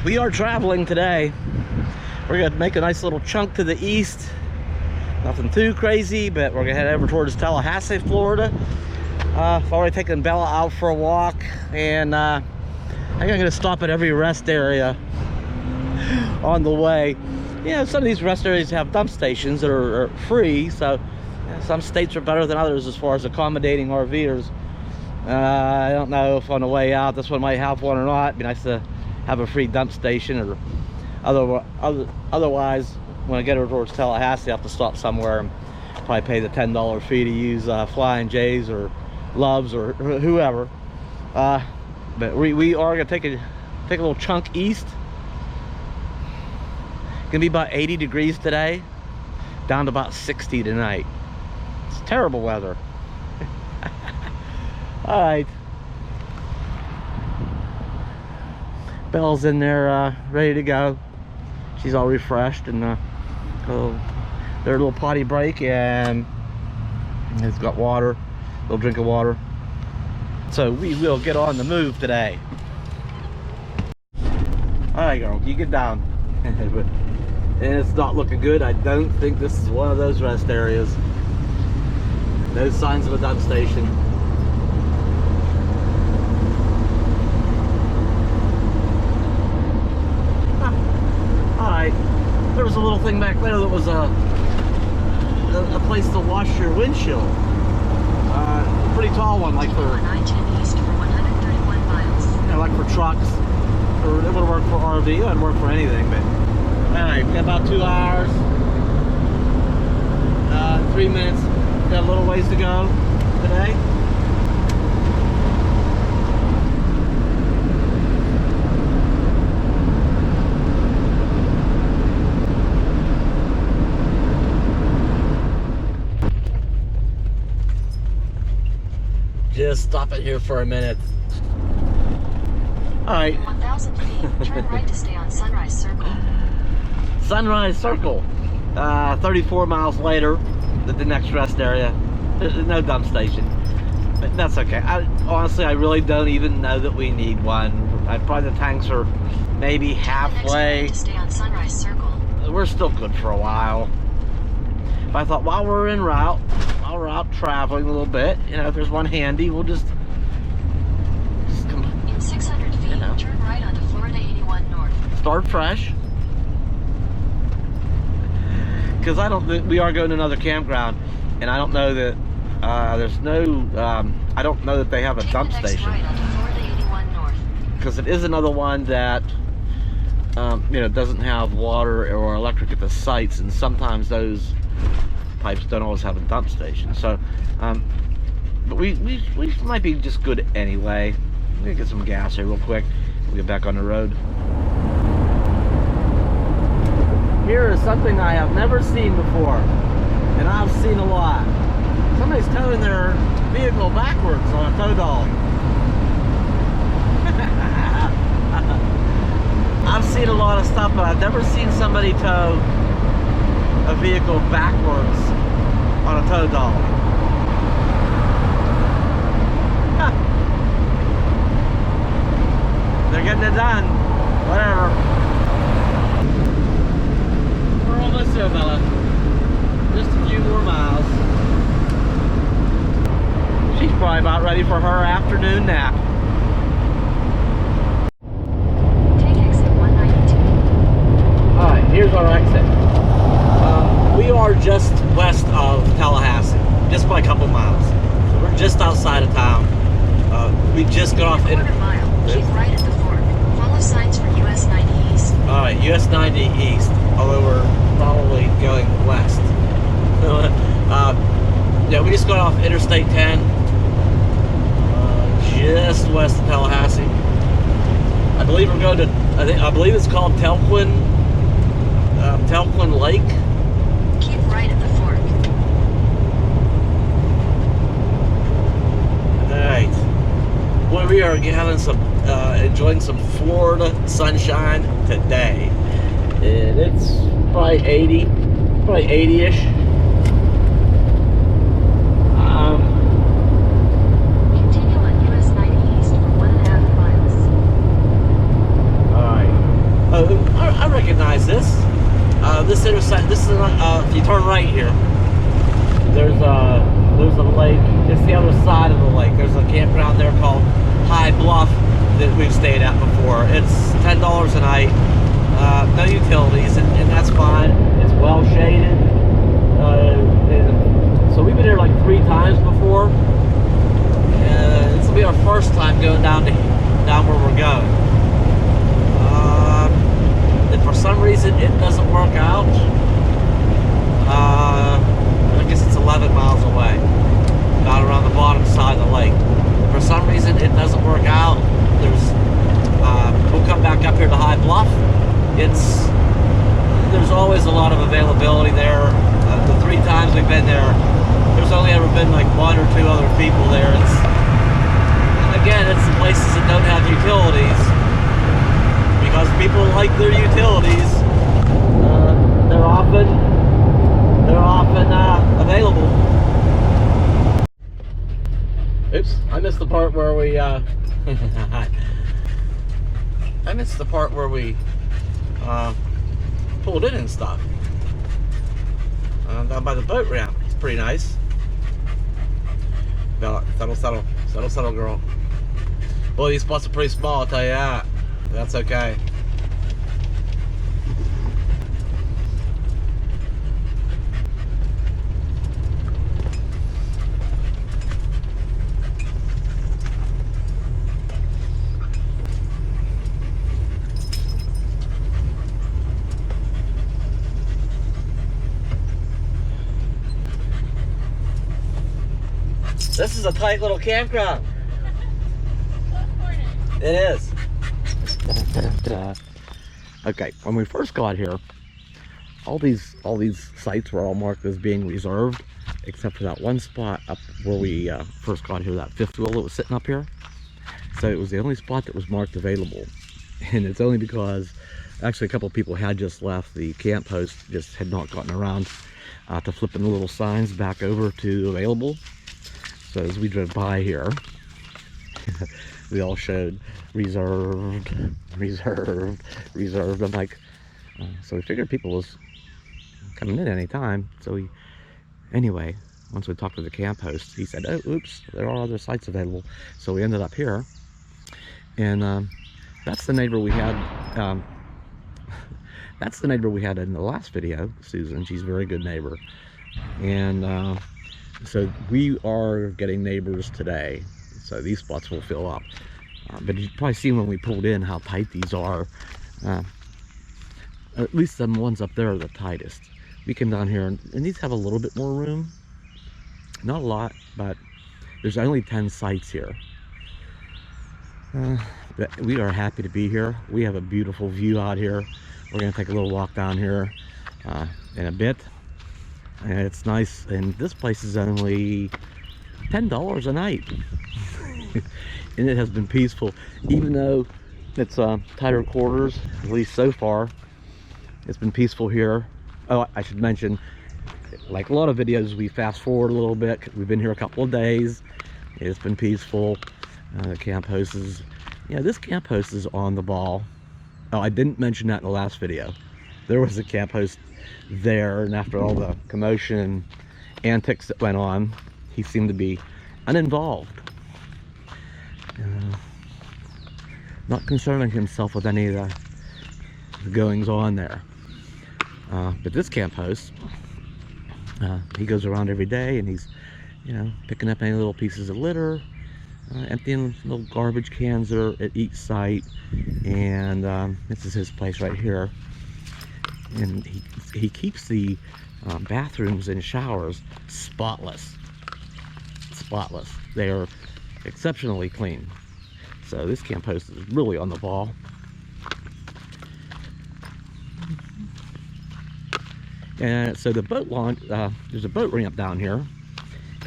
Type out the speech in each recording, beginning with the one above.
we are traveling today. We're gonna make a nice little chunk to the east. Nothing too crazy, but we're gonna head over towards Tallahassee, Florida. I've already taken Bella out for a walk, and I think I'm gonna stop at every rest area on the way. You know, some of these rest areas have dump stations that are free, so you know, some states are better than others as far as accommodating RVers. I don't know if on the way out this one might have one or not. It'd be nice to have a free dump station, or otherwise when I get over towards Tallahassee I have to stop somewhere and probably pay the $10 fee to use Flying J's or Loves or whoever. But we are gonna take a little chunk east. Gonna be about 80 degrees today, down to about 60 tonight. It's terrible weather. All right, Belle's in there ready to go. She's all refreshed, and their little potty break, and it's got water, a little drink of water. So we will get on the move today. All right, girl, you get down. And it's not looking good. I don't think this is one of those rest areas. No signs of a dump station. Alright, there was a little thing back there that was a place to wash your windshield. Pretty tall one, like for east for 131 miles. You know, like for trucks. Or it would work for RV. It would work for anything. But alright, we got about 2 hours. 3 minutes. Got a little ways to go today. Just stop it here for a minute. All right. 1,000 feet. Turn right to stay on Sunrise Circle. Sunrise Circle. 34 miles later, the next rest area. There's no dump station, but that's okay. Honestly, I really don't even know that we need one. Probably the tanks are maybe halfway. To stay on Sunrise Circle. We're still good for a while. But I thought while we're en route, while we're out traveling a little bit, you know, if there's one handy, we'll just come. In 600 feet, you know, turn right onto Florida 81 North. Start fresh. Because we are going to another campground, and I don't know that there's no, I don't know that they have a dump station. Right onto Florida 81 North. Because it is another one that, you know, doesn't have water or electric at the sites, and sometimes those pipes don't always have a dump station. So, but we might be just good anyway. We're gonna get some gas here real quick. We'll get back on the road. Here is something I have never seen before, and I've seen a lot. Somebody's towing their vehicle backwards on a tow dolly. I've seen a lot of stuff, but I've never seen somebody tow a vehicle backwards on a tow dolly. They're getting it done. Whatever. We're almost there, Bella. Just a few more miles. She's probably about ready for her afternoon nap. Take exit 192. Alright, here's our exit. We are just west of Tallahassee, just by a couple miles. So we're just outside of town. We just got off. Quarter mile. Keep right at the fork. Follow signs for US 90 East. Alright, US 90 East, although we're probably going west. Yeah, we just got off Interstate 10, just west of Tallahassee. I believe we're going to, I believe it's called Talquin Lake. Keep right at the fork. Alright. Boy, we are having some, enjoying some Florida sunshine today. And it's probably 80-ish. Continue on US 90 East for 1.5 miles. Alright. I recognize this. This intersection. This is if you turn right here. There's a lake. It's the other side of the lake. There's a campground there called High Bluff that we've stayed at before. It's $10 a night. No utilities, and that's fine. It's well shaded. So we've been here like 3 times before. This will be our first time going down where we're going. If for some reason it doesn't work out, I guess it's 11 miles away, not around the bottom side of the lake. If for some reason it doesn't work out, we'll come back up here to High Bluff. There's always a lot of availability there. The 3 times we've been there, there's only ever been like 1 or 2 other people there. Again, it's the places that don't have utilities, because people like their utilities. They're often available. Oops, I missed the part where we pulled in and stuff. Down by the boat ramp. It's pretty nice. Bella, settle, girl. Well, these spots are pretty small, I'll tell you that. That's okay. This is a tight little campground. It is. Okay, when we first got here, all these sites were all marked as being reserved, except for that one spot up where we first got here, that fifth wheel that was sitting up here. So it was the only spot that was marked available, and it's only because actually a couple of people had just left the camp host, just had not gotten around to flipping the little signs back over to available. So as we drove by here, we all showed reserved. I'm like, so we figured people was coming in any time. So anyway, once we talked to the camp host, he said, oh, oops, there are other sites available. So we ended up here, and that's the neighbor we had. That's the neighbor we had in the last video, Susan. She's a very good neighbor, and so we are getting neighbors today. So these spots will fill up. But you've probably seen when we pulled in how tight these are. At least the ones up there are the tightest. We came down here, and these have a little bit more room. Not a lot, but there's only 10 sites here. But we are happy to be here. We have a beautiful view out here. We're going to take a little walk down here in a bit. And it's nice, and this place is only $10 a night. And it has been peaceful, even though it's tighter quarters, at least so far. It's been peaceful here. Oh, I should mention, like a lot of videos, we fast forward a little bit. We've been here a couple of days. It's been peaceful. The camp host is, this camp host is on the ball. Oh, I didn't mention that in the last video. There was a camp host there, and after all the commotion and antics that went on, he seemed to be uninvolved. Not concerning himself with any of the goings on there. But this camp host, he goes around every day, and he's picking up any little pieces of litter, emptying little garbage cans at each site. And this is his place right here, and he keeps the bathrooms and showers spotless. They are exceptionally clean. So this camp host is really on the ball. And so the boat launch, there's a boat ramp down here,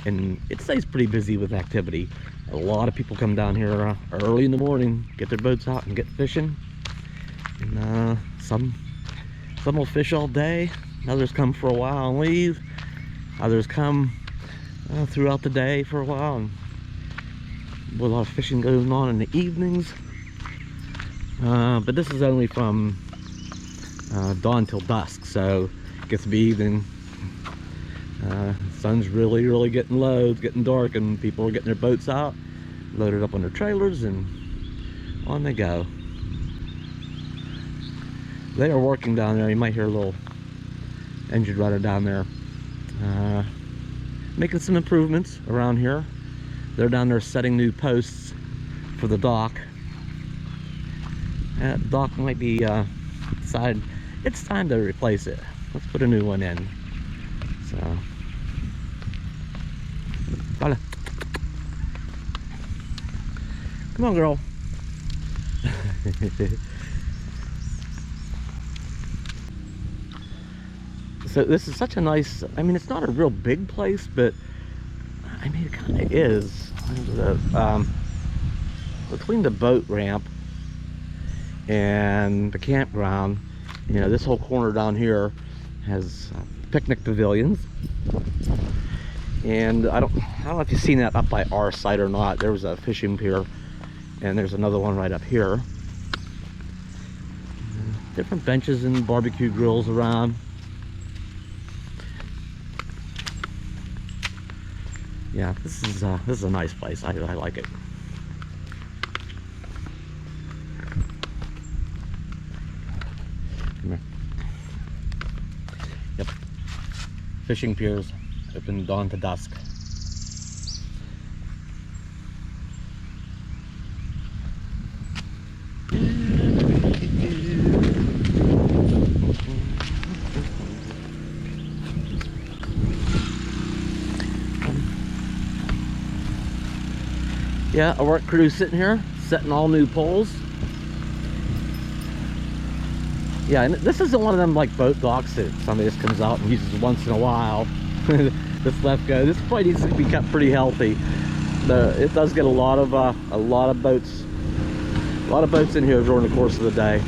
and it stays pretty busy with activity. A lot of people come down here early in the morning, get their boats out and get fishing. And some will fish all day, others come for a while and leave, others come throughout the day for a while, and a lot of fishing goes on in the evenings. But this is only from dawn till dusk, so it gets to be evening. Sun's really getting low. It's getting dark, and people are getting their boats out, loaded up on their trailers, and on they go. They are working down there. You might hear a little engine running down there, making some improvements around here. They're down there setting new posts for the dock. That dock might be decided it's time to replace it. Let's put a new one in. So, Bella, come on, girl. So this is such a nice, I mean, it's not a real big place, but I mean, it kind of is. Between the boat ramp and the campground, you know, this whole corner down here has picnic pavilions. And I don't know if you've seen that up by our site or not. There was a fishing pier, and there's another one right up here. Different benches and barbecue grills around. Yeah, this is a nice place. I like it. Come here. Yep. Fishing piers open dawn to dusk. Yeah, a work crew sitting here, setting all new poles. Yeah, and this isn't one of them like boat docks that somebody just comes out and uses once in a while. This left go. This place needs to be kept pretty healthy. It does get a lot of boats in here during the course of the day.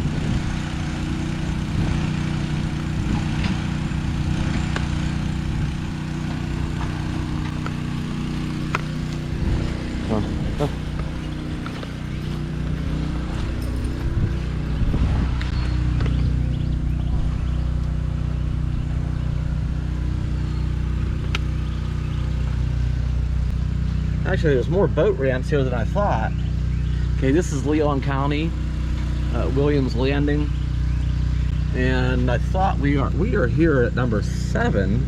Actually, there's more boat ramps here than I thought. Okay, this is Leon County, Williams Landing, and I thought we are here at number 7.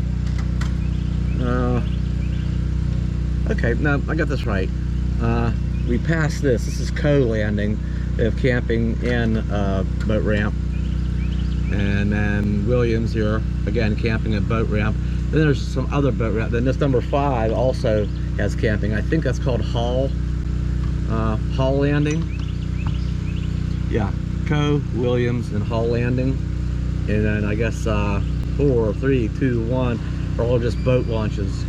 Okay, no, I got this right. We passed this. This is Co Landing. They have camping and boat ramp, and then Williams here again, camping and boat ramp. Then there's some other boat ramp. Then this number 5 also has camping. I think that's called Hall Landing. Yeah, Co, Williams, and Hall Landing. And then I guess 4, 3, 2, 1 are all just boat launches,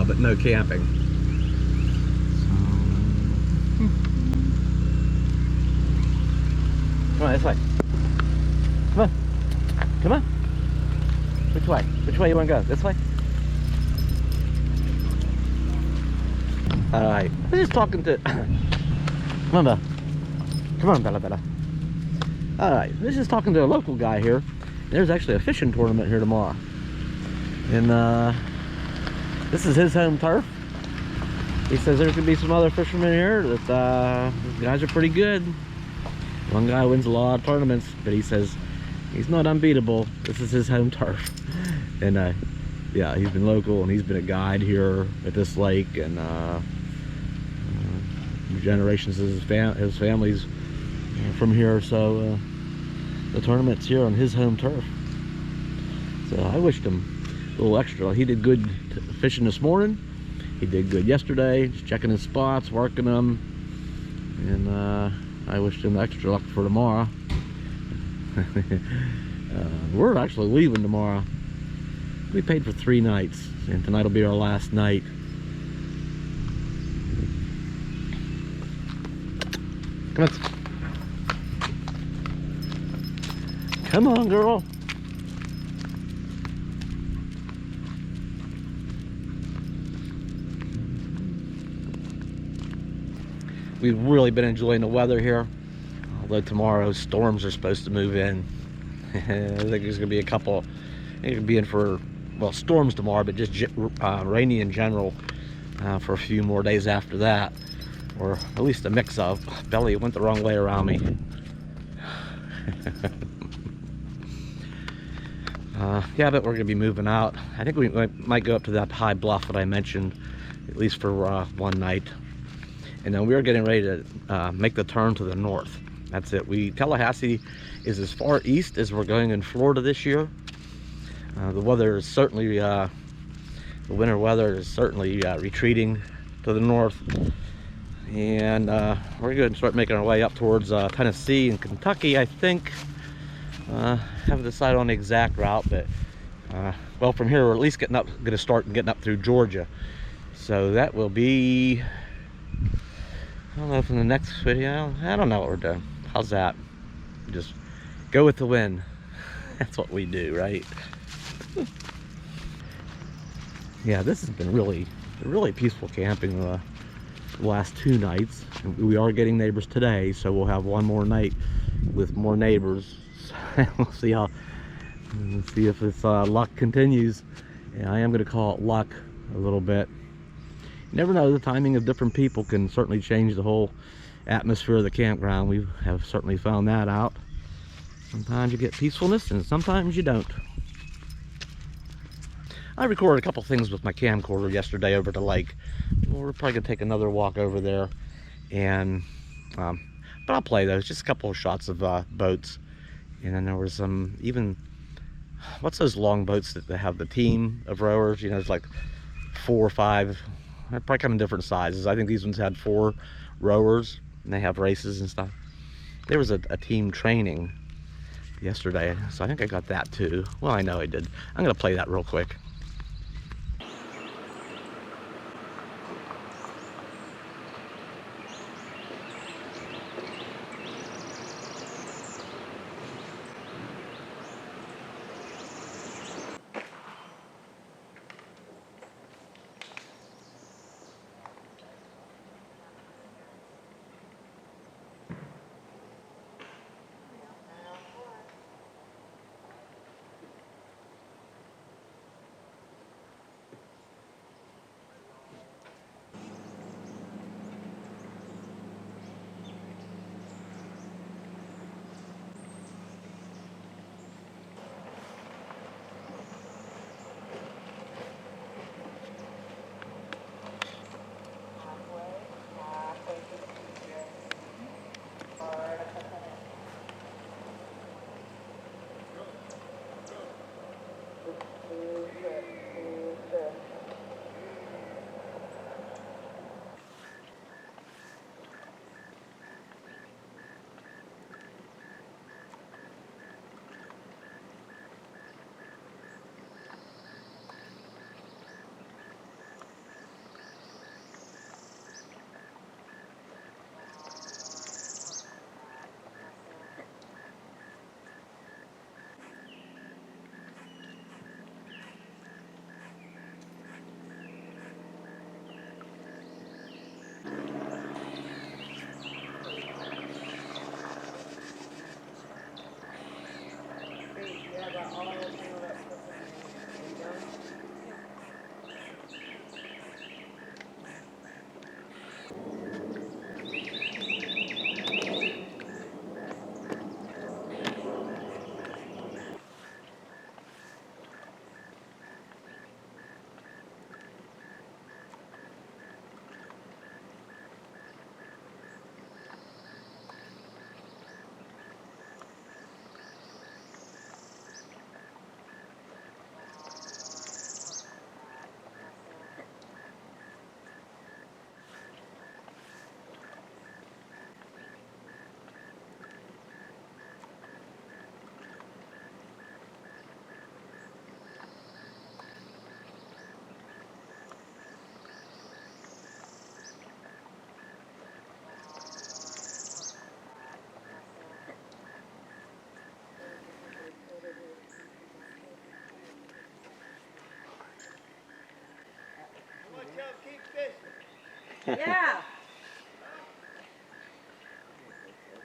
but no camping. Come on, this way. Come on. Come on. Which way? Which way you want to go? This way? Alright. I was just talking to... Come on, Bella. Come on, Bella. Alright. I was just talking to a local guy here. There's actually a fishing tournament here tomorrow. And this is his home turf. He says there could be some other fishermen here that these guys are pretty good. One guy wins a lot of tournaments, but he says he's not unbeatable. This is his home turf. And yeah, he's been local, and he's been a guide here at this lake, and generations of his family's from here. So the tournament's here on his home turf. So I wished him a little extra. He did good fishing this morning. He did good yesterday, just checking his spots, working them, and I wished him extra luck for tomorrow. We're actually leaving tomorrow. We paid for 3 nights, and tonight will be our last night. Come on. Come on, girl. We've really been enjoying the weather here, although tomorrow storms are supposed to move in. I think there's gonna be a couple. I think it'll be in for, well, storms tomorrow, but just rainy in general for a few more days after that, or at least a mix of. Belly went the wrong way around me. Yeah, but we're gonna be moving out. I think we might go up to that high bluff that I mentioned, at least for one night, and then we're getting ready to make the turn to the north. That's it. Tallahassee is as far east as we're going in Florida this year. The weather is certainly, the winter weather is certainly retreating to the north, and we're going to start making our way up towards Tennessee and Kentucky, I think. Haven't decided on the exact route, but well, from here we're at least going to start getting up through Georgia. So that will be, I don't know if in the next video, I don't know what we're doing. How's that? Just go with the wind. That's what we do, right? Yeah, this has been really peaceful camping the last 2 nights. We are getting neighbors today, so we'll have one more night with more neighbors. We'll see if this luck continues. Yeah, I am going to call it luck a little bit. You never know, the timing of different people can certainly change the whole atmosphere of the campground. We have certainly found that out. Sometimes you get peacefulness and sometimes you don't. I recorded a couple things with my camcorder yesterday over the lake. Well, we're probably gonna take another walk over there, and but I'll play those. Just a couple of shots of boats, and then there was some even, what's those long boats that they have the team of rowers? You know, it's like 4 or 5. They probably come in different sizes. I think these ones had 4 rowers, and they have races and stuff. There was a team training yesterday, so I think I got that too. Well, I know I did. I'm gonna play that real quick. Yeah.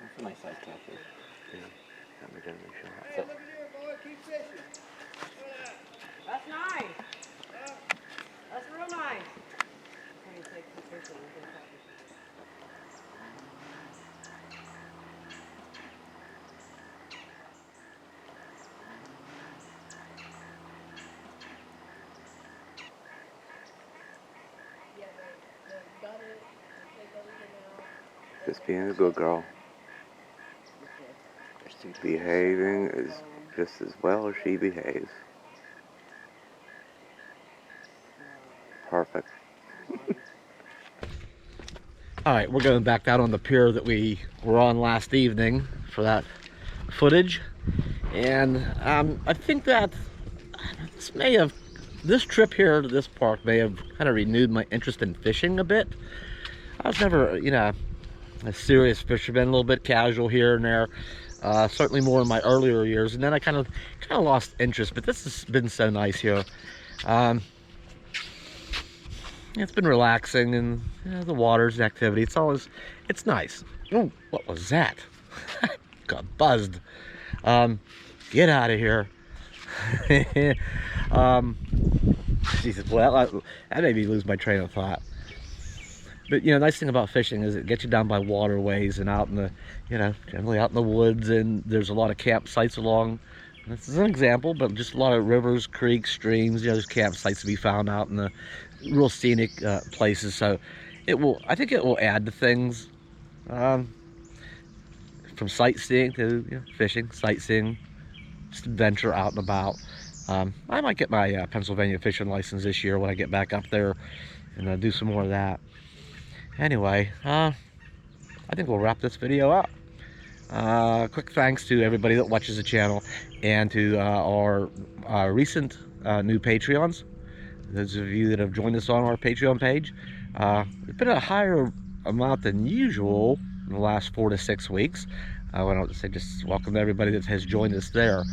That's a nice size catfish. Yeah, I'm gonna show that. Just being a good girl. Behaving is just as well as she behaves. Perfect. Alright, we're going back down on the pier that we were on last evening for that footage. And I think that this trip here to this park may have kind of renewed my interest in fishing a bit. I was never, you know, a serious fisherman, a little bit casual here and there. Certainly more in my earlier years, and then I kind of lost interest. But this has been so nice here. It's been relaxing, and you know, the water's an activity. It's nice. Oh, what was that? Got buzzed. Get out of here. Jesus, well, that made me lose my train of thought. But you know, nice thing about fishing is it gets you down by waterways and out in the, you know, generally out in the woods, and there's a lot of campsites along. This is an example, but just a lot of rivers, creeks, streams. You know, there's campsites to be found out in the real scenic places. So I think it will add to things, from sightseeing to, you know, fishing, sightseeing, just adventure out and about. I might get my Pennsylvania fishing license this year when I get back up there, and do some more of that. Anyway, I think we'll wrap this video up. Quick thanks to everybody that watches the channel, and to our recent new Patreons. Those of you that have joined us on our Patreon page. It's been a higher amount than usual in the last 4 to 6 weeks. I want to say just welcome to everybody that has joined us there.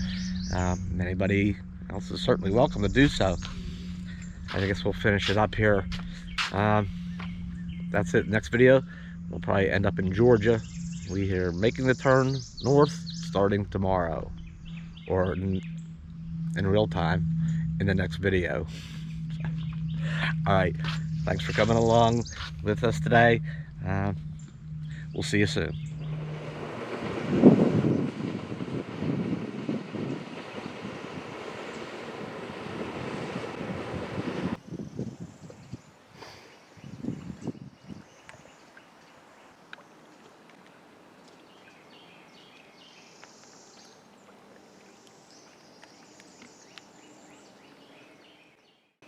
Anybody else is certainly welcome to do so. I guess we'll finish it up here. That's it. Next video, we'll probably end up in Georgia. We are making the turn north starting tomorrow, or in real time in the next video. Alright, thanks for coming along with us today. We'll see you soon.